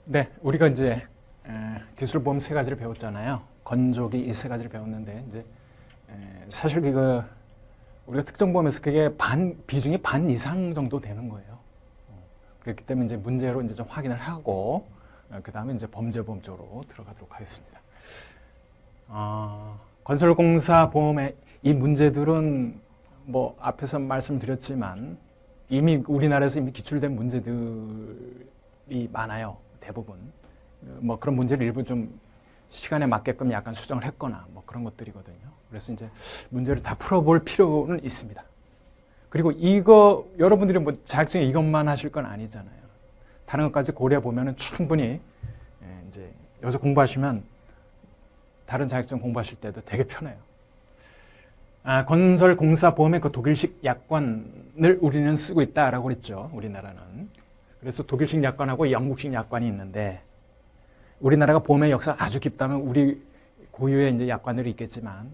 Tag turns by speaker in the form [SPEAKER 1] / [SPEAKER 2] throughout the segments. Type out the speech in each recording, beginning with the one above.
[SPEAKER 1] 네, 우리가 이제 기술보험 세 가지를 배웠잖아요. 건조기 이 세 가지를 배웠는데 이제 사실 이거 우리가 특정보험에서 그게 비중이 반 이상 정도 되는 거예요. 그렇기 때문에 이제 문제로 이제 좀 확인을 하고 그 다음에 이제 범죄보험 쪽으로 들어가도록 하겠습니다. 건설공사 보험의 이 문제들은 뭐 앞에서 말씀드렸지만 이미 우리나라에서 이미 기출된 문제들이 많아요. 대부분. 뭐 그런 문제를 일부 좀 시간에 맞게끔 약간 수정을 했거나 뭐 그런 것들이거든요. 그래서 이제 문제를 다 풀어볼 필요는 있습니다. 그리고 이거 여러분들이 뭐 자격증에 이것만 하실 건 아니잖아요. 다른 것까지 고려해 보면은 충분히 이제 여기서 공부하시면 다른 자격증 공부하실 때도 되게 편해요. 건설공사보험의 그 독일식 약관을 우리는 쓰고 있다라고 그랬죠. 우리나라는. 그래서 독일식 약관하고 영국식 약관이 있는데 우리나라가 보험의 역사가 아주 깊다면 우리 고유의 이제 약관들이 있겠지만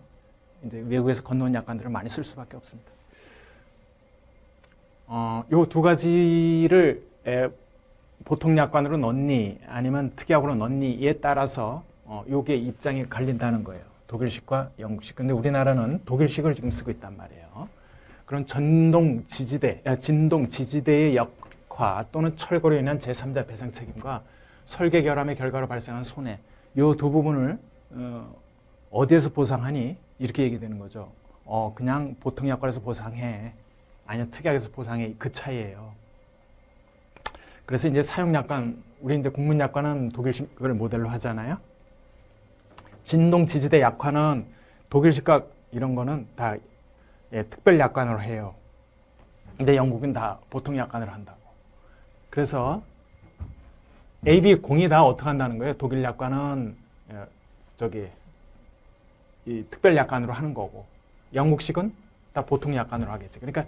[SPEAKER 1] 이제 외국에서 건너온 약관들을 많이 쓸 수밖에 없습니다. 요 두 가지를 보통 약관으로 넣니 아니면 특약으로 넣니에 따라서 요게 입장이 갈린다는 거예요. 독일식과 영국식. 근데 우리나라는 독일식을 지금 쓰고 있단 말이에요. 그런 진동 지지대의 역화 또는 철거로 인한 제3자 배상 책임과 설계 결함의 결과로 발생한 손해 요 두 부분을 어디에서 보상하니? 이렇게 얘기되는 거죠. 그냥 보통 약관에서 보상해. 아니요, 특약에서 보상해. 그 차이예요. 그래서 이제 사용 약관, 우리 이제 국문 약관은 독일식을 모델로 하잖아요. 진동 지지대 약관은 독일식과 이런 거는 다 특별 약관으로 해요. 근데 영국은 다 보통 약관으로 한다고. 그래서 A, B 공이 다 어떻게 한다는 거예요? 독일 약관은 이 특별 약관으로 하는 거고 영국식은 다 보통 약관으로 하겠지. 그러니까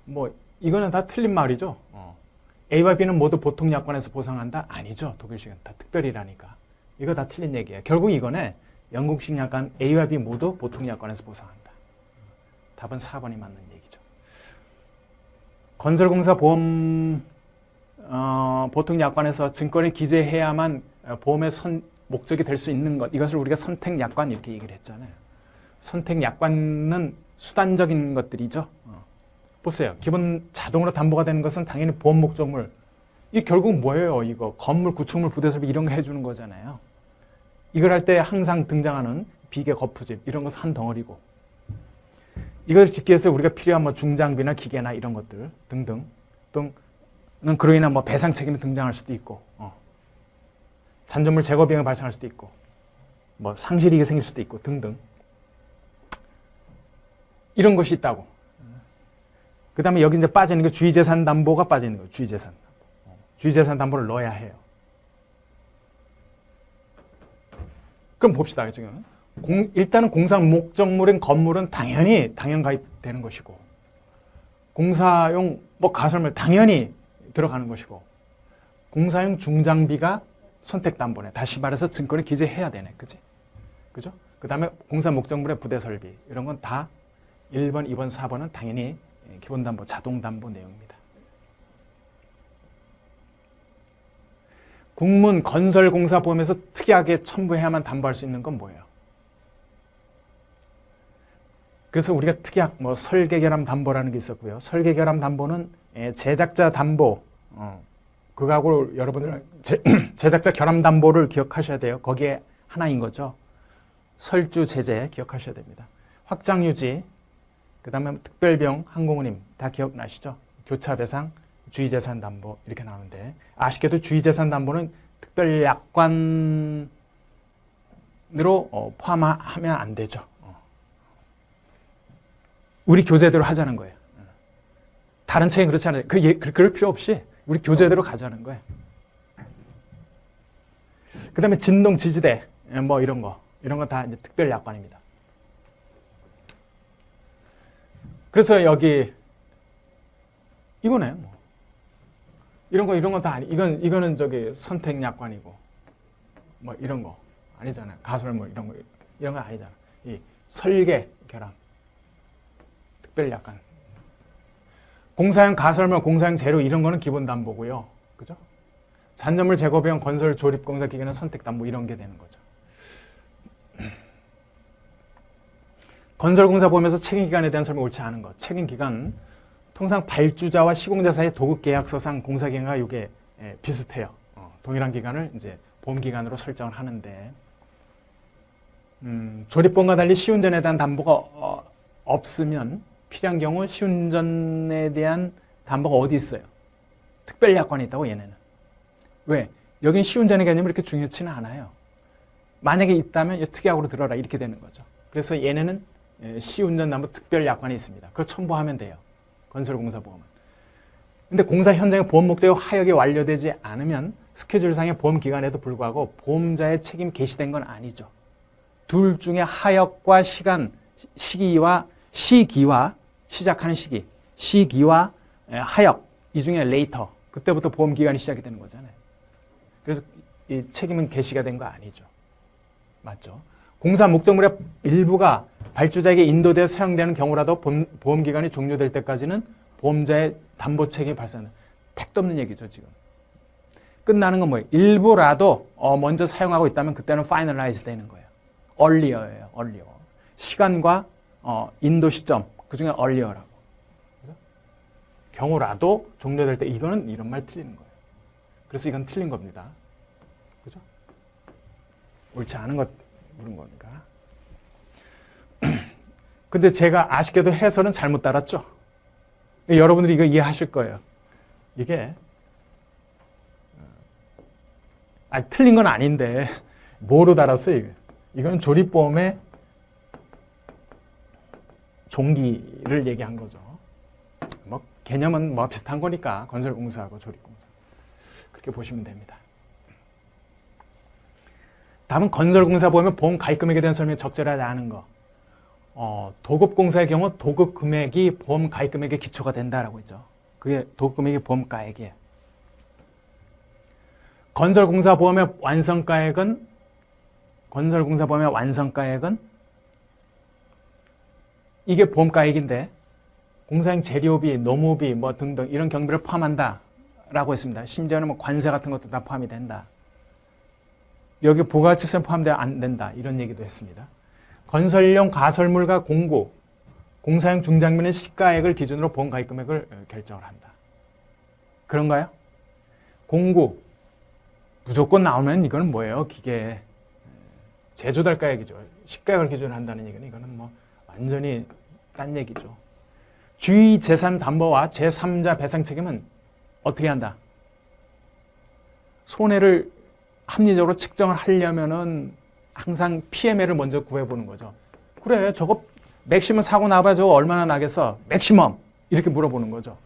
[SPEAKER 1] 뭐 이거는 다 틀린 말이죠. A와 B는 모두 보통 약관에서 보상한다? 아니죠. 독일식은 다 특별이라니까. 이거 다 틀린 얘기예요. 결국 이거는 영국식 약관 A와 B 모두 보통 약관에서 보상한다. 답은 4번이 맞는 얘기죠. 건설공사 보험 보통 약관에서 증권에 기재해야만 보험의 목적이 될 수 있는 것, 이것을 우리가 선택 약관 이렇게 얘기를 했잖아요. 선택 약관은 수단적인 것들이죠. 보세요. 기본 자동으로 담보가 되는 것은 당연히 보험 목적물. 이 결국 뭐예요? 이거 건물, 구축물, 부대 설비 이런 거 해주는 거잖아요. 이걸 할 때 항상 등장하는 비계, 거푸집 이런 것은 한 덩어리고 이걸 짓기 위해서 우리가 필요한 뭐 중장비나 기계나 이런 것들 등등 는 그로 인한 뭐 배상 책임이 등장할 수도 있고 잔존물 제거 비용이 발생할 수도 있고 뭐 상실이익이 생길 수도 있고 등등 이런 것이 있다고. 그 다음에 여기 이제 빠지는 게 주의재산 담보가 빠지는 거예요. 주의재산 담보. 주의재산 담보를 넣어야 해요. 그럼 봅시다. 지금 일단은 공사 목적물인 건물은 당연 가입되는 것이고 공사용 뭐 가설물 당연히 들어가는 것이고 공사용 중장비가 선택 담보네. 다시 말해서 증권에 기재해야 되네. 그죠? 그 다음에 공사 목적물의 부대 설비 이런 건 다 1번, 2번, 4번은 당연히 기본 담보, 자동 담보 내용입니다. 국문 건설공사 보험에서 특이하게 첨부해야만 담보할 수 있는 건 뭐예요? 그래서 우리가 특약, 뭐 설계 결함 담보라는 게 있었고요. 설계 결함 담보는 제작자 담보, 그거하고 여러분들 제작자 결함 담보를 기억하셔야 돼요. 거기에 하나인 거죠. 설주 제재 기억하셔야 됩니다. 확장 유지, 그 다음에 특별비용, 항공운임 다 기억나시죠? 교차 배상, 주의재산 담보 이렇게 나오는데 아쉽게도 주의재산 담보는 특별 약관으로 포함하면 안 되죠. 우리 교재대로 하자는 거예요. 다른 책은 그렇지 않아요. 그럴 필요 없이 우리 교재대로 가자는 거예요. 그 다음에 진동 지지대 뭐 이런 거 다 이제 특별 약관입니다. 그래서 여기 이거네. 뭐. 이런 거 다 아니. 이거는 선택 약관이고 뭐 이런 거 아니잖아요. 가설물 이런 거 아니잖아. 이 설계 결함 특별 약관. 공사용 가설물, 공사용 재료 이런 거는 기본 담보고요. 그죠? 잔여물 제거 비용 건설 조립 공사 기간은 선택다 뭐 이런 게 되는 거죠. 건설 공사 보험에서 책임 기간에 대한 설명 옳지 않은 것. 책임 기간 통상 발주자와 시공자 사이 도급 계약서상 공사 기간과 이게 비슷해요. 동일한 기간을 이제 보험 기간으로 설정을 하는데 조립보험과 달리 시운전에 대한 담보가 없으면 필요한 경우 시운전에 대한 담보가 어디 있어요? 특별 약관이 있다고 얘네는. 왜? 여긴 시운전의 개념이 이렇게 중요치는 않아요. 만약에 있다면 특약으로 들어라 이렇게 되는 거죠. 그래서 얘네는 시운전 담보 특별 약관이 있습니다. 그걸 첨부하면 돼요. 건설공사보험은. 근데 공사 현장의 보험 목적이 하역이 완료되지 않으면 스케줄상의 보험 기간에도 불구하고 보험자의 책임 개시된 건 아니죠. 둘 중에 하역과 시기와 시작하는 시기와 하역 이 중에 레이터 그때부터 보험 기간이 시작이 되는 거잖아요. 그래서 이 책임은 개시가 된 거 아니죠. 맞죠? 공사 목적물의 일부가 발주자에게 인도되어 사용되는 경우라도 보험 기간이 종료될 때까지는 보험자의 담보 책임이 발생하는 택도 없는 얘기죠, 지금. 끝나는 건 뭐예요? 일부라도 먼저 사용하고 있다면 그때는 파이널라이즈 되는 거예요. earlier예요, earlier. 시간과 인도 시점, 그 중에 earlier라고. 그죠? 경우라도 종료될 때 이거는 이런 말 틀리는 거예요. 그래서 이건 틀린 겁니다. 그죠? 옳지 않은 것 물은 거니까. 근데 제가 아쉽게도 해설은 잘못 따랐죠. 여러분들이 이거 이해하실 거예요. 이게 틀린 건 아닌데 뭐로 달았어요? 이건 조립보험의 종기를 얘기한 거죠. 뭐 개념은 뭐 비슷한 거니까 건설공사하고 조립공사 그렇게 보시면 됩니다. 다음은 건설공사 보면 보험 가입금액에 대한 설명이 적절하지 않은 거. 도급공사의 경우 도급 금액이 보험 가입금액의 기초가 된다라고 했죠. 그게 도급 금액이 보험가액이에요. 건설공사 보험의 완성가액은 이게 보험가액인데 공사행 재료비, 노무비 뭐 등등 이런 경비를 포함한다라고 했습니다. 심지어는 뭐 관세 같은 것도 다 포함이 된다. 여기 부가가치세 포함되어 안 된다 이런 얘기도 했습니다. 건설용 가설물과 공구, 공사용 중장비의 시가액을 기준으로 보험 가입 금액을 결정을 한다. 그런가요? 공구 무조건 나오면 이거는 뭐예요? 기계 제조달가액이죠. 시가액을 기준으로 한다는 얘기는 이거는 뭐 완전히 딴 얘기죠. 주의 재산 담보와 제3자 배상 책임은 어떻게 한다? 손해를 합리적으로 측정을 하려면은 항상 PML을 먼저 구해보는 거죠. 그래, 저거 맥시멈 사고 나봐야 저거 얼마나 나겠어? 맥시멈! 이렇게 물어보는 거죠.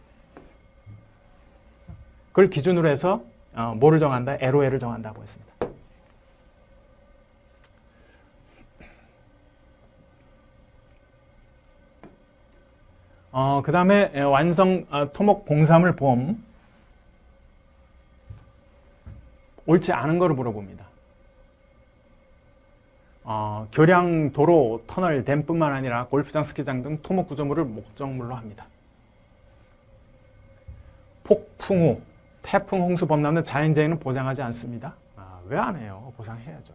[SPEAKER 1] 그걸 기준으로 해서 뭐를 정한다? LOL을 정한다고 했습니다. 그 다음에 완성 토목 공사물 보험 옳지 않은 거를 물어봅니다. 교량, 도로, 터널, 댐뿐만 아니라 골프장, 스키장 등 토목 구조물을 목적물로 합니다. 폭풍 후, 태풍, 홍수, 범람 등 자연재해는 보장하지 않습니다. 왜 안 해요? 보상해야죠.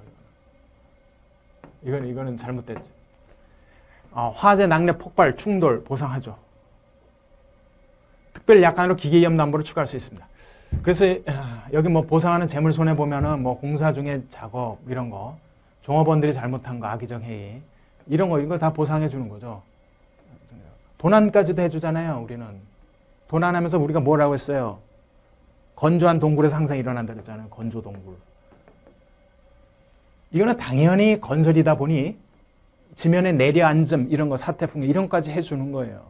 [SPEAKER 1] 이거는 잘못됐죠. 화재, 낙뢰, 폭발, 충돌 보상하죠. 특별 약관으로 기계위험 담보를 추가할 수 있습니다. 그래서 여기 뭐 보상하는 재물 손해 보면은 뭐 공사 중에 작업 이런 거, 종업원들이 잘못한 거, 악의적 해이 이런 거 다 보상해 주는 거죠. 도난까지도 해주잖아요. 우리는 도난하면서 우리가 뭐라고 했어요? 건조한 동굴에서 항상 일어난다 그랬잖아요. 건조 동굴. 이거는 당연히 건설이다 보니 지면에 내려앉음 이런 거, 사태 풍경 이런 것까지 해주는 거예요.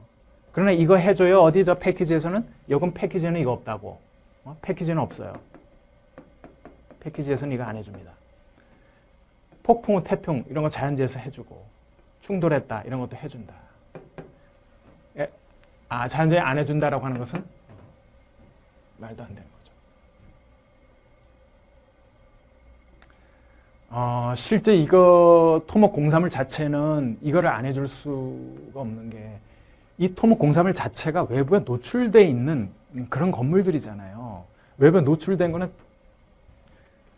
[SPEAKER 1] 그러나 이거 해줘요. 어디 저 패키지에서는? 요금 패키지는 이거 없다고. 패키지는 없어요. 패키지에서는 이거 안 해줍니다. 폭풍 후 태풍 이런 거 자연재해에서 해주고 충돌했다 이런 것도 해준다. 자연재해 안 해준다라고 하는 것은 말도 안 되는 거죠. 실제 이거 토목 공사물 자체는 이거를 안 해줄 수가 없는 게 이 토목 공사물 자체가 외부에 노출되어 있는 그런 건물들이잖아요. 외부에 노출된 거는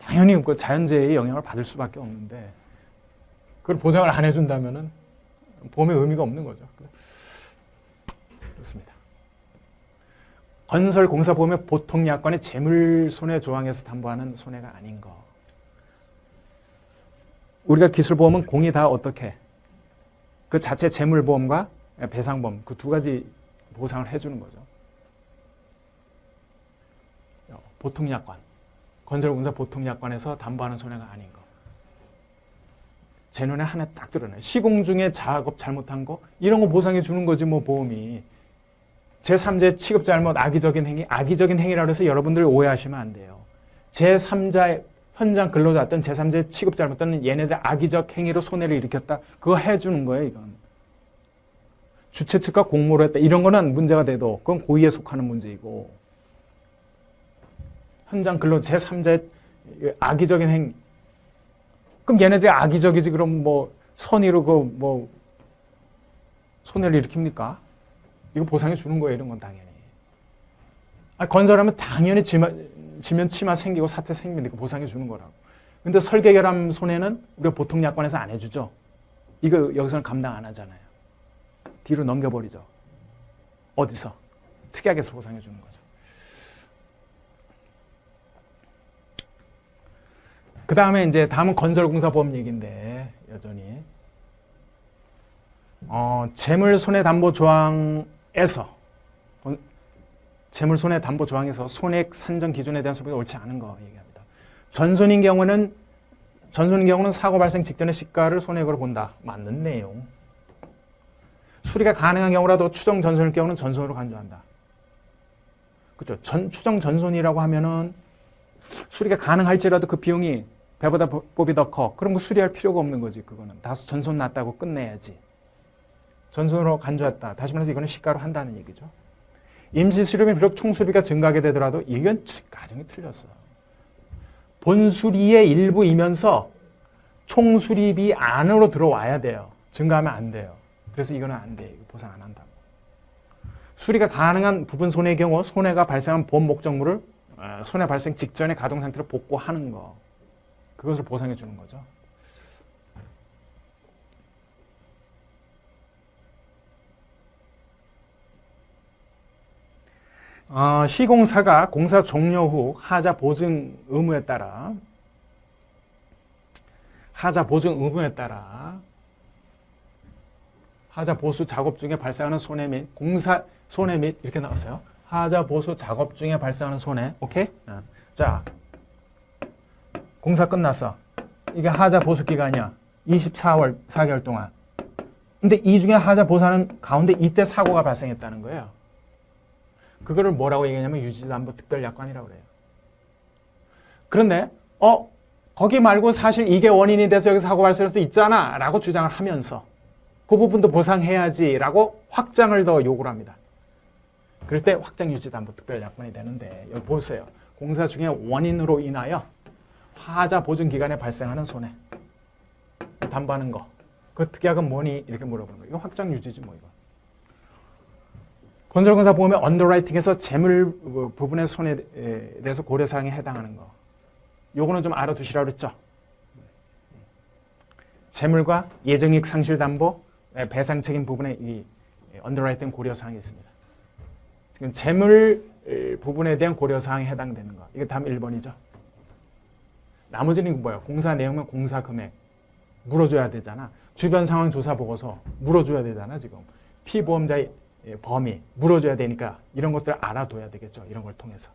[SPEAKER 1] 당연히 그 자연재해의 영향을 받을 수밖에 없는데 그걸 보장을 안 해준다면은 보험의 의미가 없는 거죠. 그렇습니다. 건설공사보험의 보통약관의 재물손해 조항에서 담보하는 손해가 아닌 거. 우리가 기술보험은 공이 다 어떻게 그 자체 재물보험과 배상보험 그 두 가지 보상을 해주는 거죠. 보통약관, 건설공사 보통약관에서 담보하는 손해가 아닌 거. 제 눈에 하나 딱 드러나요. 시공 중에 작업 잘못한 거 이런 거 보상해 주는 거지 뭐 보험이. 제3자의 취급 잘못, 악의적인 행위라고 해서 여러분들 오해하시면 안 돼요. 제3자의 현장 근로자 어떤 제3자의 취급 잘못 또는 얘네들 악의적 행위로 손해를 일으켰다. 그거 해주는 거예요, 이건. 주최 측과 공모를 했다. 이런 거는 문제가 돼도 그건 고의에 속하는 문제이고. 현장 근로 제3자의 악의적인 행위. 그럼 얘네들이 악의적이지 그럼 뭐 선의로 뭐 손해를 일으킵니까? 이거 보상해 주는 거예요, 이런 건 당연히. 건설하면 당연히 지면 치마 생기고 사태 생기면 이거 보상해 주는 거라고. 근데 설계결함 손해는 우리가 보통 약관에서 안 해주죠. 이거 여기서는 감당 안 하잖아요. 뒤로 넘겨버리죠. 어디서? 특약에서 보상해 주는 거죠. 그 다음에 이제 다음은 건설공사보험 얘기인데 여전히 재물손해담보조항에서 재물손해담보조항에서 손해액 산정 기준에 대한 소비가 옳지 않은 거 얘기합니다. 전손인 경우는 사고 발생 직전의 시가를 손해액으로 본다. 맞는 내용. 수리가 가능한 경우라도 추정 전손일 경우는 전손으로 간주한다. 그렇죠. 추정 전손이라고 하면은 수리가 가능할지라도 그 비용이 배보다 곱이 더 커. 그럼 뭐 수리할 필요가 없는 거지. 그거는 다소 전손 났다고 끝내야지. 전손으로 간주했다. 다시 말해서 이거는 시가로 한다는 얘기죠. 임시수리비 비록 총수리비가 증가하게 되더라도 이건 가정이 틀렸어. 본수리의 일부이면서 총수리비 안으로 들어와야 돼요. 증가하면 안 돼요. 그래서 이거는 안 돼. 이거 보상 안 한다고. 수리가 가능한 부분 손해의 경우 손해가 발생한 보험 목적물을 손해 발생 직전의 가동 상태로 복구하는 거. 그것을 보상해 주는 거죠. 시공사가 공사 종료 후 하자 보증 의무에 따라 하자 보수 작업 중에 발생하는 손해 및 공사 손해 및 이렇게 나왔어요. 하자 보수 작업 중에 발생하는 손해. 오케이? 자, 공사 끝났어. 이게 하자 보수 기간이야. 4개월 동안. 근데 이 중에 하자 보수하는 가운데 이때 사고가 발생했다는 거예요. 그거를 뭐라고 얘기하냐면 유지담보 특별약관이라고 그래요. 그런데 거기 말고 사실 이게 원인이 돼서 여기 사고 발생할 수도 있잖아 라고 주장을 하면서 그 부분도 보상해야지 라고 확장을 더 요구를 합니다. 그럴 때 확장 유지담보 특별약관이 되는데 여기 보세요. 공사 중에 원인으로 인하여 하자 보증 기간에 발생하는 손해 담보하는 거. 그 특약은 뭐니? 이렇게 물어보는 거예요. 이거 확장 유지지 뭐 이거. 건설공사 보험의 언더라이팅에서 재물 부분의 손해에 대해서 고려사항에 해당하는 거. 요거는 좀 알아두시라고 그랬죠. 재물과 예정이익 상실 담보, 배상 책임 부분에 이 언더라이팅 고려사항이 있습니다. 지금 재물 부분에 대한 고려사항에 해당되는 거. 이게 다음 1번이죠. 나머지는 뭐예요? 공사 내용은 공사 금액 물어줘야 되잖아. 주변 상황 조사 보고서 물어줘야 되잖아. 지금 피보험자의 범위 물어줘야 되니까 이런 것들을 알아둬야 되겠죠. 이런 걸 통해서.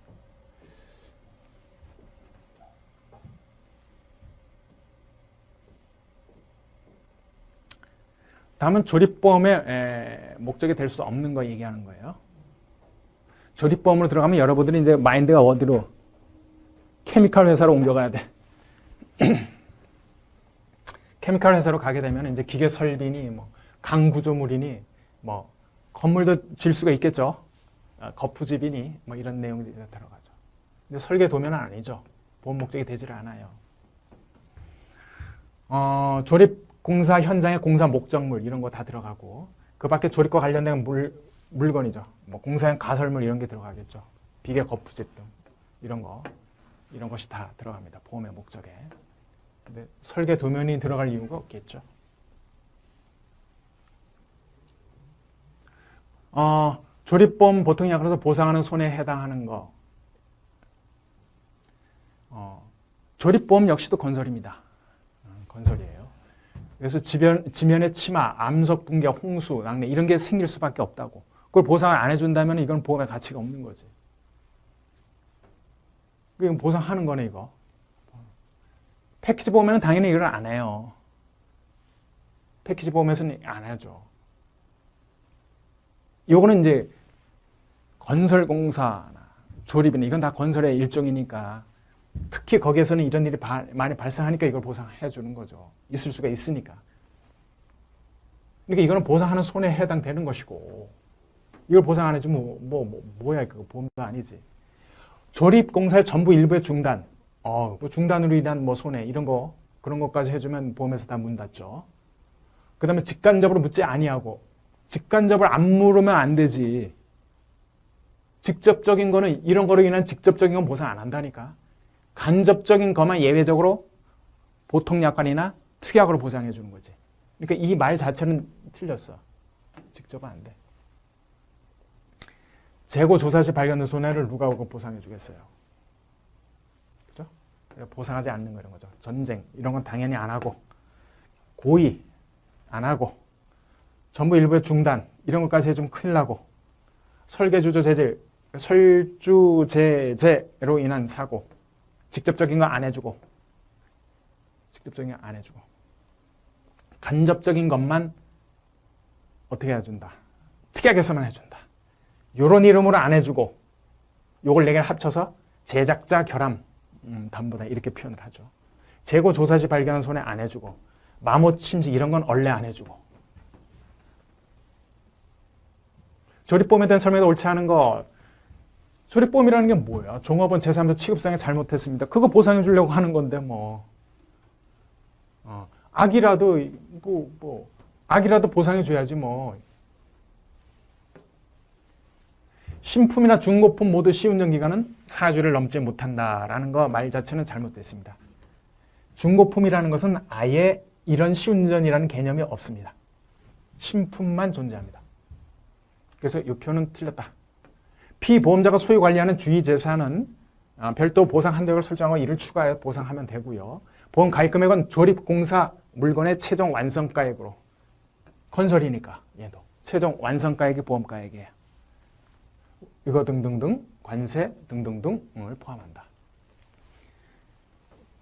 [SPEAKER 1] 다음은 조립보험의 목적이 될 수 없는 거 얘기하는 거예요. 조립보험으로 들어가면 여러분들이 이제 마인드가 어디로? 케미칼 회사로 옮겨가야 돼. 케미칼 회사로 가게 되면 이제 기계 설비니 뭐 강구조물이니 뭐 건물도 질 수가 있겠죠. 거푸집이니 뭐 이런 내용들이 들어가죠. 근데 설계 도면은 아니죠. 보험 목적이 되질 않아요. 조립 공사 현장의 공사 목적물 이런 거 다 들어가고 그 밖에 조립과 관련된 물건이죠. 뭐 공사용 가설물 이런 게 들어가겠죠. 비계 거푸집 등 이런 거. 이런 것이 다 들어갑니다. 보험의 목적에. 근데 설계 도면이 들어갈 이유가 없겠죠. 조립보험 보통 약관에서 보상하는 손해에 해당하는 거. 조립보험 역시도 건설입니다. 건설이에요. 그래서 지면의 치마, 암석 붕괴, 홍수, 낙뢰 이런 게 생길 수밖에 없다고. 그걸 보상을 안 해준다면 이건 보험의 가치가 없는 거지. 이건 보상하는 거네 이거. 패키지 보험에는 당연히 이걸 안 해요. 패키지 보험에서는 안 하죠. 요거는 이제 건설공사나 조립이나 이건 다 건설의 일종이니까 특히 거기에서는 이런 일이 많이 발생하니까 이걸 보상해 주는 거죠. 있을 수가 있으니까. 그러니까 이거는 보상하는 손해에 해당되는 것이고 이걸 보상 안 해주면 뭐야 그거 보험도 아니지. 조립공사의 전부 일부의 중단, 뭐 중단으로 인한 뭐 손해 이런 거 그런 것까지 해주면 보험에서 다 문 닫죠. 그 다음에 직간접으로 묻지 아니하고 직간접을 안 물으면 안 되지. 직접적인 거는 이런 거로 인한 직접적인 건 보상 안 한다니까. 간접적인 것만 예외적으로 보통약관이나 특약으로 보상해 주는 거지. 그러니까 이 말 자체는 틀렸어. 직접은 안 돼. 재고 조사 시 발견된 손해를 누가 보상해 주겠어요. 그죠? 보상하지 않는 거 이런 거죠. 전쟁 이런 건 당연히 안 하고 고의 안 하고 전부 일부의 중단 이런 것까지 해주면 큰일 나고 설계주저 제재 설주제재로 인한 사고 직접적인 거 안 해주고 직접적인 거 안 해주고 간접적인 것만 어떻게 해준다. 특약에서만 해준다. 요런 이름으로 안 해주고 요걸 4개를 합쳐서 제작자 결함 담보다 이렇게 표현을 하죠. 재고 조사 시 발견한 손해 안 해주고 마모 침식 이런 건 원래 안 해주고 조립보험에 대한 설명도 옳지 않은 거. 조립보험이라는 게 뭐야? 종업원 제3자 취급상에 잘못했습니다. 그거 보상해 주려고 하는 건데 뭐. 악이라도 악이라도 보상해 줘야지 뭐. 신품이나 중고품 모두 시운전 기간은 4주를 넘지 못한다라는 거 말 자체는 잘못됐습니다. 중고품이라는 것은 아예 이런 시운전이라는 개념이 없습니다. 신품만 존재합니다. 그래서 이 표현은 틀렸다. 피보험자가 소유 관리하는 주의 재산은 별도 보상 한도액을 설정하고 이를 추가해 보상하면 되고요. 보험 가입 금액은 조립공사 물건의 최종 완성가액으로 건설이니까 얘도 최종 완성가액이 보험가액이에요. 이거 등등등 관세 등등등을 포함한다.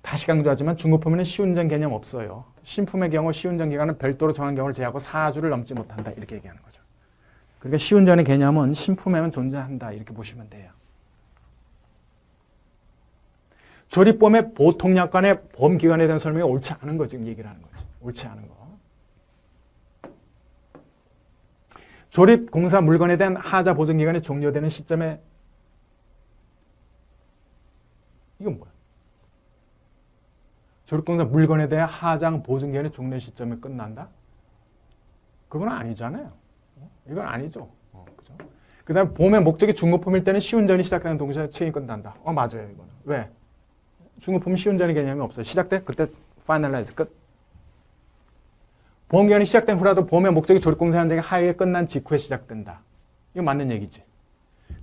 [SPEAKER 1] 다시 강조하지만 중고품에는 시운전 개념 없어요. 신품의 경우 시운전 기간은 별도로 정한 경우를 제외하고 4주를 넘지 못한다 이렇게 얘기하는 거죠. 그러니까 시운전의 개념은 신품에만 존재한다 이렇게 보시면 돼요. 조립보험의 보통약관의 보험기간에 대한 설명이 옳지 않은 거 지금 얘기를 하는 거죠. 옳지 않은 거. 조립공사 물건에 대한 하자 보증기간이 종료되는 시점에 이건 뭐야? 조립공사 물건에 대한 하장 보증기간이 종료 시점에 끝난다? 그건 아니잖아요. 이건 아니죠. 그죠? 그 다음에 보험의 목적이 중고품일 때는 시운전이 시작되는 동시에 책임이 끝난다. 맞아요. 이거는. 왜? 중고품 시운전의 개념이 없어요. 시작돼? 그때 파이널라이즈 끝. 보험기간이 시작된 후라도 보험의 목적이 조립공사 현장의 하위에 끝난 직후에 시작된다. 이거 맞는 얘기지.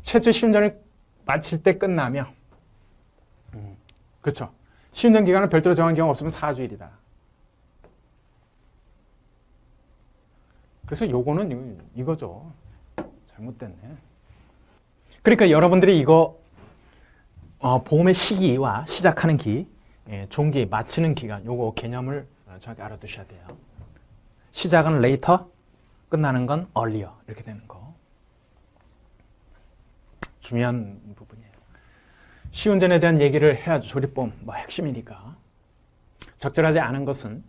[SPEAKER 1] 최초 시운전을 마칠 때 끝나며 그렇죠. 시운전 기간을 별도로 정한 경우 없으면 4주일이다. 그래서 요거는 이거죠. 잘못됐네. 그러니까 여러분들이 이거 보험의 시기와 시작하는 기, 종기, 마치는 기간 요거 개념을 정확히 알아두셔야 돼요. 시작은 later, 끝나는 건 earlier 이렇게 되는 거. 중요한 부분이에요. 시운전에 대한 얘기를 해야죠. 조립보험 핵심이니까. 적절하지 않은 것은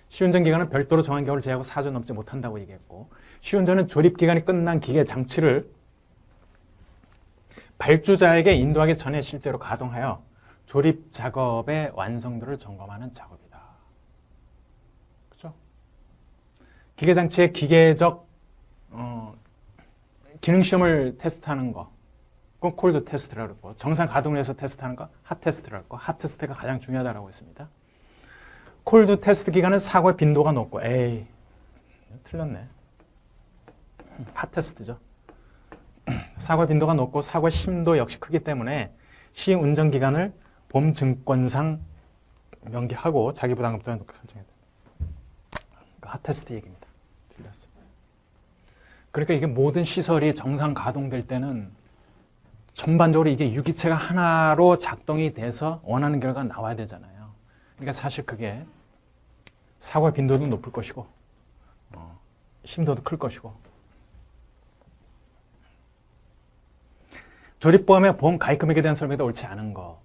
[SPEAKER 1] 시운전 기간은 별도로 정한 경우를 제외하고 4주 넘지 못한다고 얘기했고 시운전은 조립 기간이 끝난 기계 장치를 발주자에게 인도하기 전에 실제로 가동하여 조립 작업의 완성도를 점검하는 작업이다. 그렇죠? 기계 장치의 기계적 기능 시험을 테스트하는 거. 그건 콜드 테스트라고 그러고, 정상 가동을 해서 테스트하는 거 핫 테스트라고 하고, 핫 테스트가 가장 중요하다고 했습니다. 콜드 테스트 기간은 사고의 빈도가 높고, 에이, 틀렸네. 핫 테스트죠. 사고의 빈도가 높고 사고의 심도 역시 크기 때문에 시운전 기간을 보험증권상 명기하고 자기 부담금도 높게 설정해야 된다. 핫 테스트 얘기입니다. 틀렸어요. 그러니까 이게 모든 시설이 정상 가동될 때는 전반적으로 이게 유기체가 하나로 작동이 돼서 원하는 결과가 나와야 되잖아요. 그러니까 사실 그게 사고의 빈도도 높을 것이고 심도도 클 것이고, 조립보험의 보험 가입 금액에 대한 설명도 옳지 않은 거.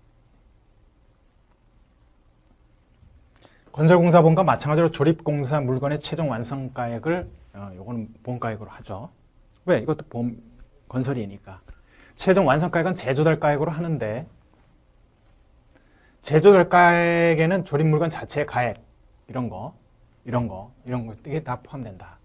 [SPEAKER 1] 건설공사보험과 마찬가지로 조립공사 물건의 최종 완성가액을 요거는 보험가액으로 하죠. 왜? 이것도 보험 건설이니까. 최종 완성가액은 제조달가액으로 하는데, 제조달가액에는 조립물건 자체의 가액, 이런 거 이게 다 포함된다.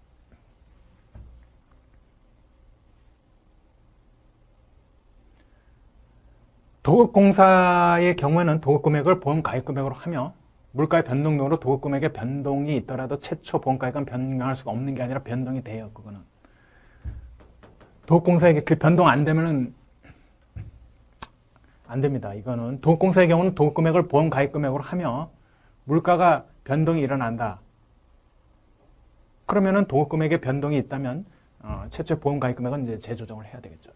[SPEAKER 1] 도급공사의 경우에는 도급금액을 보험가입금액으로 하며, 물가의 변동 등으로 도급금액의 변동이 있더라도 최초 보험가액은 변경할 수가 없는 게 아니라 변동이 돼요. 그거는 도급공사에게 그 변동 안 되면은 안 됩니다. 이거는 도급공사의 경우는 도급금액을 보험가입금액으로 하며 물가가 변동이 일어난다. 그러면은 도급금액의 변동이 있다면 최초 보험가입금액은 이제 재조정을 해야 되겠죠.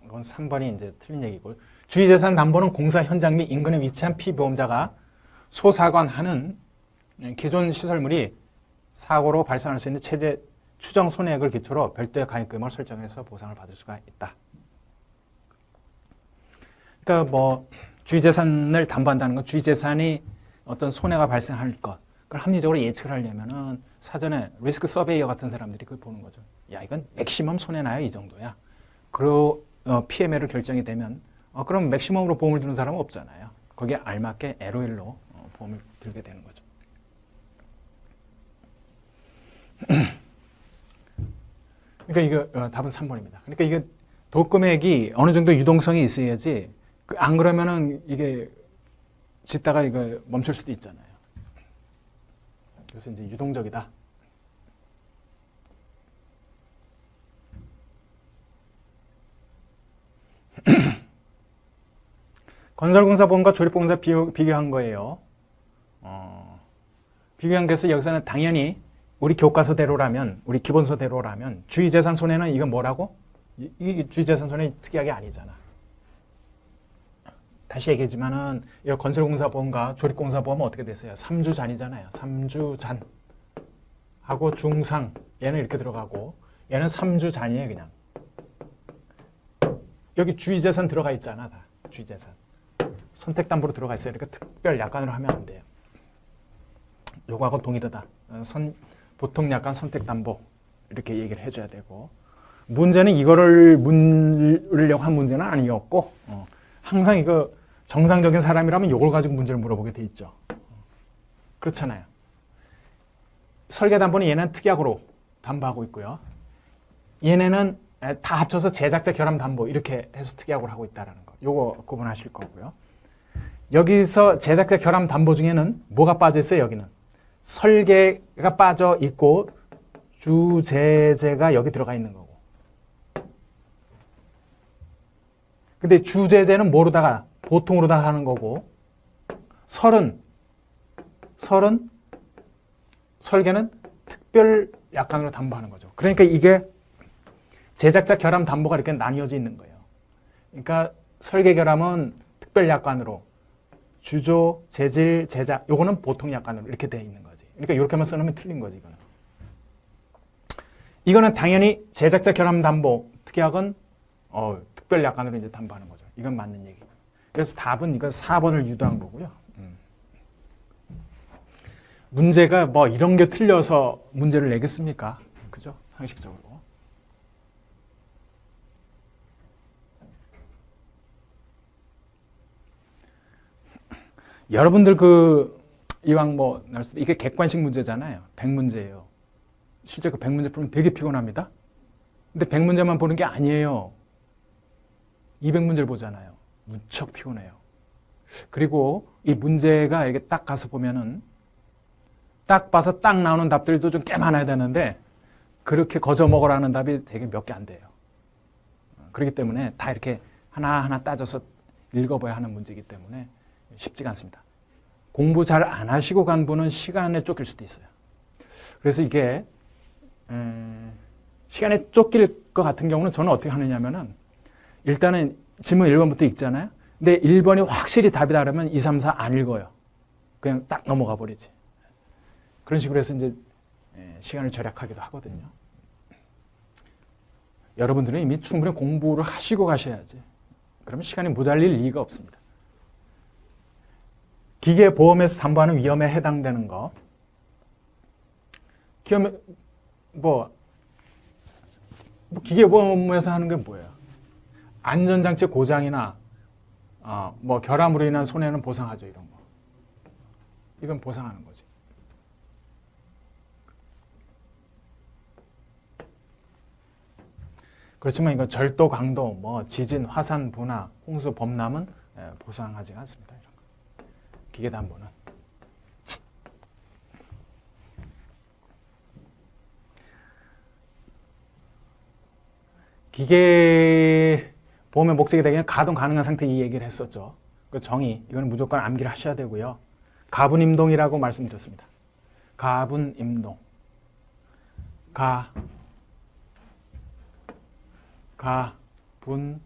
[SPEAKER 1] 이건 3번이 이제 틀린 얘기고, 주의재산 담보는 공사 현장 및 인근에 위치한 피보험자가 소사관하는 기존 시설물이 사고로 발생할 수 있는 최대 추정 손해액을 기초로 별도의 가입금액을 설정해서 보상을 받을 수가 있다. 그러니까 뭐 주의재산을 담보한다는 건 주의재산이 어떤 손해가 발생할 것, 그걸 합리적으로 예측을 하려면은 사전에 리스크 서베이어 같은 사람들이 그걸 보는 거죠. 야, 이건 맥시멈 손해 나요, 이 정도야. 그리고 PML로 결정이 되면 그럼 맥시멈으로 보험을 드는 사람은 없잖아요. 거기에 알맞게 LOL로 보험을 들게 되는 거죠. 그러니까 이거 답은 3번입니다. 그러니까 이게 도급금액이 어느 정도 유동성이 있어야지, 안 그러면은 이게 짓다가 이거 멈출 수도 있잖아요. 그래서 이제 유동적이다. 건설공사보험과 조립보험사 비교한 거예요. 비교한 것은 여기서는 당연히 우리 교과서대로라면, 우리 기본서대로라면 주의재산 손해는 이건 뭐라고? 이 주의재산 손해 특이하게 아니잖아. 다시 얘기하지만은 이 건설공사보험과 조립공사보험은 어떻게 됐어요? 3주잔이잖아요. 3주잔 하고 중상, 얘는 이렇게 들어가고 얘는 3주잔이에요. 그냥 여기 주의재산 들어가 있잖아. 다 주의재산 선택담보로 들어가 있어요. 그러니까 특별 약관으로 하면 안 돼요. 요거하고 동일하다. 보통 약관 선택담보 이렇게 얘기를 해줘야 되고, 문제는 이거를 물으려고 한 문제는 아니었고, 항상 이거 정상적인 사람이라면 이걸 가지고 문제를 물어보게 돼 있죠. 그렇잖아요. 설계담보는 얘는 특약으로 담보하고 있고요. 얘네는 다 합쳐서 제작자 결함담보 이렇게 해서 특약으로 하고 있다는 거. 요거 구분하실 거고요. 여기서 제작자 결함담보 중에는 뭐가 빠져 있어요? 여기는 설계가 빠져 있고 주제재가 여기 들어가 있는 거고. 근데 주제재는 뭐로다가 보통으로다가 하는 거고, 설계는 특별 약관으로 담보하는 거죠. 그러니까 이게 제작자 결함 담보가 이렇게 나뉘어져 있는 거예요. 그러니까 설계 결함은 특별 약관으로, 주조, 재질, 제작, 요거는 보통 약관으로 이렇게 되어 있는 거지. 그러니까 이렇게만 써놓으면 틀린 거지, 이거는 당연히 제작자 결함 담보 특약은 특별 약관으로 이제 담보하는 거죠. 이건 맞는 얘기. 그래서 답은 이거 4번을 유도한 거고요. 문제가 뭐 이런 게 틀려서 문제를 내겠습니까? 그죠? 상식적으로. 여러분들 이왕 이게 객관식 문제잖아요. 100문제예요. 실제 그 100문제 풀면 되게 피곤합니다. 근데 100문제만 보는 게 아니에요. 200문제를 보잖아요. 무척 피곤해요. 그리고 이 문제가 이렇게 딱 가서 보면은 딱 봐서 딱 나오는 답들도 좀 꽤 많아야 되는데 그렇게 거저 먹으라는 답이 되게 몇 개 안 돼요. 그렇기 때문에 다 이렇게 하나하나 따져서 읽어봐야 하는 문제이기 때문에 쉽지가 않습니다. 공부 잘 안 하시고 간 분은 시간에 쫓길 수도 있어요. 그래서 이게 시간에 쫓길 것 같은 경우는 저는 어떻게 하느냐면은 일단은 지문 1번부터 읽잖아요. 근데 1번이 확실히 답이 다르면 2, 3, 4 안 읽어요. 그냥 딱 넘어가 버리지. 그런 식으로 해서 이제 시간을 절약하기도 하거든요. 여러분들은 이미 충분히 공부를 하시고 가셔야지. 그러면 시간이 모자랄 리가 없습니다. 기계보험에서 담보하는 위험에 해당되는 거. 기계보험에서 하는 게 뭐예요? 안전장치 고장이나 결함으로 인한 손해는 보상하죠. 이런 거. 이건 보상하는 거지. 그렇지만 이거 절도, 강도, 지진, 화산, 분화, 홍수, 범람은 보상하지 않습니다. 이런 거. 기계담보는. 기계보험의 목적이 되기는 가동 가능한 상태 이 얘기를 했었죠. 그 정의, 이거는 무조건 암기를 하셔야 되고요. 가분임동이라고 말씀드렸습니다. 가분임동. 가분임동.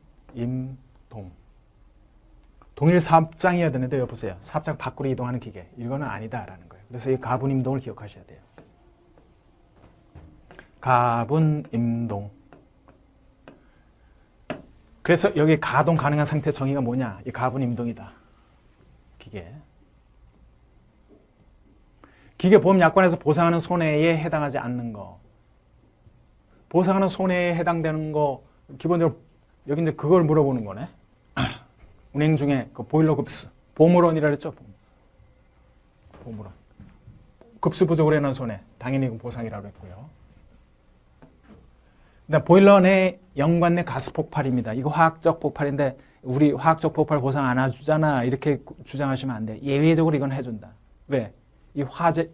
[SPEAKER 1] 동일 사업장이어야 되는데 여기 보세요. 사업장 밖으로 이동하는 기계. 이거는 아니다라는 거예요. 그래서 이 가분임동을 기억하셔야 돼요. 가분임동. 그래서 여기 가동 가능한 상태 정의가 뭐냐? 이 가분임동이다. 기계보험약관에서 보상하는 손해에 해당하지 않는 거. 보상하는 손해에 해당되는 거 기본적으로 여기 이제 그걸 물어보는 거네. 운행 중에 그 보일러 급수, 보물원이라 그랬죠. 보물원. 급수 부족으로 인한 손해, 당연히 보상이라고 했고요. 보일러 내 연관 내 가스 폭발입니다. 이거 화학적 폭발인데 우리 화학적 폭발 보상 안 해주잖아. 이렇게 주장하시면 안 돼. 예외적으로 이건 해준다. 왜? 이 화재,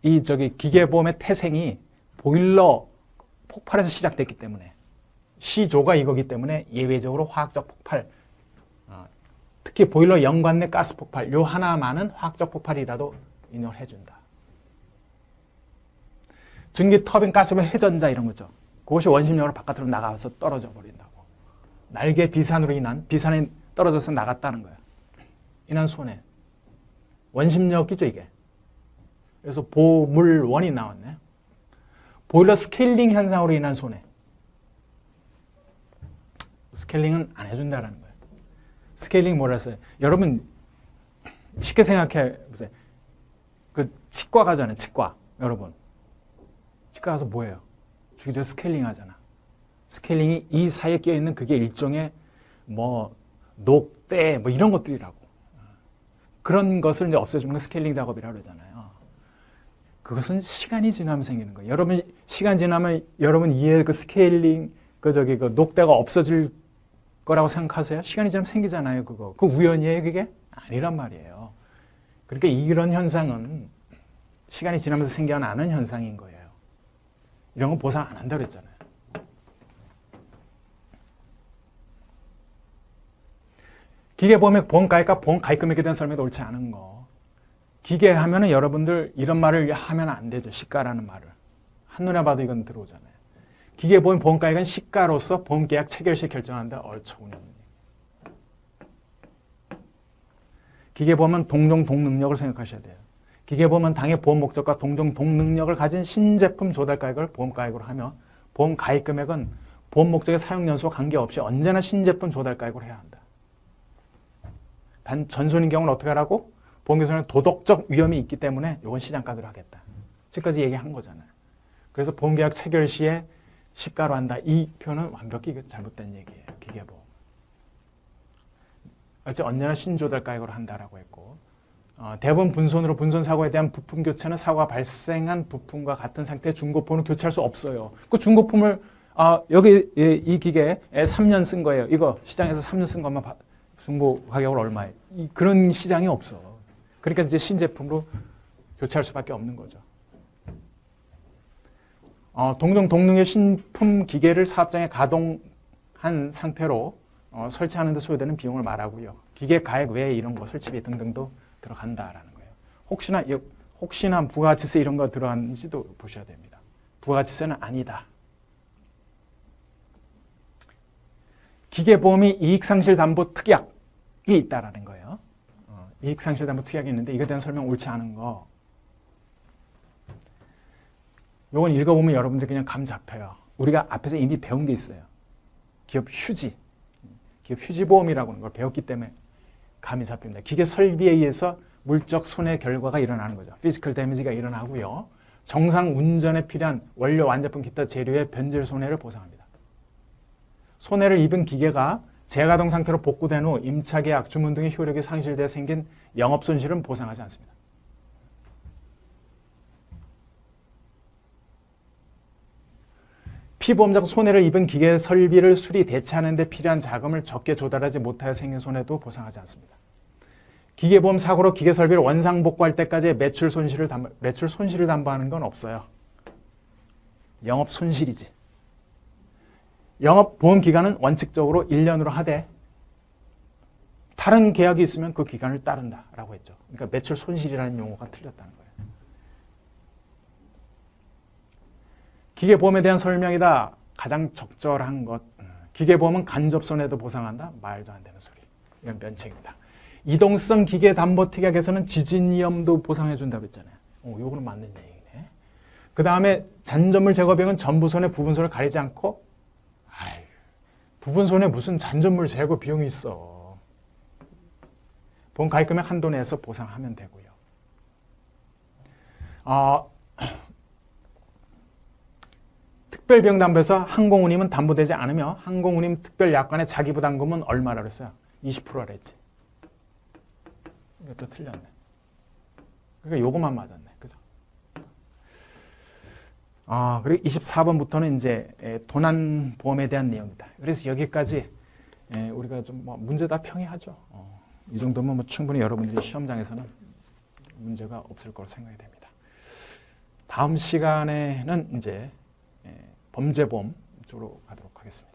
[SPEAKER 1] 기계보험의 태생이 보일러 폭발에서 시작됐기 때문에 시조가 이거기 때문에 예외적으로 화학적 폭발, 특히 보일러 연관 내 가스 폭발, 요 하나만은 화학적 폭발이라도 인정을 해준다. 전기 터빈 가스의 회전자 이런 거죠. 그것이 원심력으로 바깥으로 나가서 떨어져 버린다고. 날개 비산으로 인한, 비산이 떨어져서 나갔다는 거예요. 인한 손해. 원심력이죠, 이게. 그래서 보물원이 나왔네. 보일러 스케일링 현상으로 인한 손해. 스케일링은 안 해준다라는 거예요. 스케일링 뭐라 했어요? 여러분 쉽게 생각해 보세요. 그 치과 가잖아요. 치과. 여러분. 치과 가서 뭐예요? 주기적으로 스케일링 하잖아. 스케일링이 이 사이에 끼어있는 그게 일종의 녹대 이런 것들이라고. 그런 것을 이제 없애주는 건 스케일링 작업이라고 그러잖아요. 그것은 시간이 지나면 생기는 거예요. 여러분 시간 지나면 여러분 이해 그 스케일링 그 녹대가 없어질 거라고 생각하세요? 시간이 지나면 생기잖아요. 그거. 그 우연이에요, 그게? 아니란 말이에요. 그러니까 이런 현상은 시간이 지나면서 생겨나는 현상인 거예요. 이런 건 보상 안 한다고 그랬잖아요. 기계보험의 보험가액과 보험가입금액에 대한 설명도 옳지 않은 거. 기계 하면은 여러분들 이런 말을 하면 안 되죠. 시가라는 말을. 한눈에 봐도 이건 들어오잖아요. 기계보험 보험가액은 시가로서 보험계약 체결 시 결정한다. 얼처구니. 기계보험은 동종 동능력을 생각하셔야 돼요. 기계보험은 당해 보험 목적과 동종 동능력을 가진 신제품 조달가액을 보험가액으로 하며 보험가입금액은 보험 목적의 사용 연수와 관계없이 언제나 신제품 조달가액으로 해야 한다. 단 전손인 경우는 어떻게 하라고? 보험계약서는 도덕적 위험이 있기 때문에 이건 시장가격으로 하겠다. 지금까지 얘기한 거잖아요. 그래서 보험계약 체결 시에 시가로 한다. 이 표현은 완벽히 잘못된 얘기예요. 기계보험. 언제나 신조달가액으로 한다라고 했고 대부분 분손으로 분손 사고에 대한 부품 교체는 사고가 발생한 부품과 같은 상태의 중고품을 교체할 수 없어요. 그 중고품을 여기 이 기계 3년 쓴 거예요. 이거 시장에서 3년 쓴 것만 중고 가격을 얼마에? 그런 시장이 없어. 그러니까 이제 신제품으로 교체할 수밖에 없는 거죠. 동종 동능의 신품 기계를 사업장에 가동한 상태로 설치하는 데 소요되는 비용을 말하고요. 기계 가액 외에 이런 거 설치비 등등도 들어간다라는 거예요. 혹시나 부가가치세 이런 거 들어가는지도 보셔야 됩니다. 부가가치세는 아니다. 기계보험이 이익상실담보 특약이 있다라는 거예요. 이익상실담보 특약이 있는데 이거에 대한 설명 옳지 않은 거. 요건 읽어보면 여러분들 그냥 감 잡혀요. 우리가 앞에서 이미 배운 게 있어요. 기업 휴지보험이라고 하는 걸 배웠기 때문에 감이 잡힙니다. 기계 설비에 의해서 물적 손해 결과가 일어나는 거죠. 피지컬 데미지가 일어나고요. 정상 운전에 필요한 원료, 완제품, 기타 재료의 변질 손해를 보상합니다. 손해를 입은 기계가 재가동 상태로 복구된 후 임차계약, 주문 등의 효력이 상실돼 생긴 영업손실은 보상하지 않습니다. 피보험자가 손해를 입은 기계 설비를 수리 대체하는 데 필요한 자금을 적게 조달하지 못하여 생긴 손해도 보상하지 않습니다. 기계보험 사고로 기계 설비를 원상 복구할 때까지의 매출 손실을 담보하는 건 없어요. 영업 손실이지. 영업 보험 기간은 원칙적으로 1년으로 하되 다른 계약이 있으면 그 기간을 따른다라고 했죠. 그러니까 매출 손실이라는 용어가 틀렸다는 거예요. 기계보험에 대한 설명이다. 가장 적절한 것. 기계보험은 간접손해도 보상한다. 말도 안 되는 소리. 이건 면책입니다. 이동성 기계담보특약에서는 지진위험도 보상해준다고 했잖아요. 요거는 맞는 얘기네. 그 다음에 잔존물 제거 비용은 전부손해, 부분손해 가리지 않고 부분손해 무슨 잔존물 제거 비용이 있어. 보험 가입금액 한도 내에서 보상하면 되고요. 특별비용담보에서 항공운임은 담보되지 않으며 항공운임 특별약관의 자기부담금은 얼마라고 그랬어요? 20%라 했지. 이것도 틀렸네. 그러니까 요것만 맞았네. 그죠? 그리고 24번부터는 이제 도난보험에 대한 내용이다. 그래서 여기까지 우리가 좀 문제 다 평이하죠. 이 정도면 충분히 여러분들이 시험장에서는 문제가 없을 거로 생각이 됩니다. 다음 시간에는 이제 범죄보험 쪽으로 가도록 하겠습니다.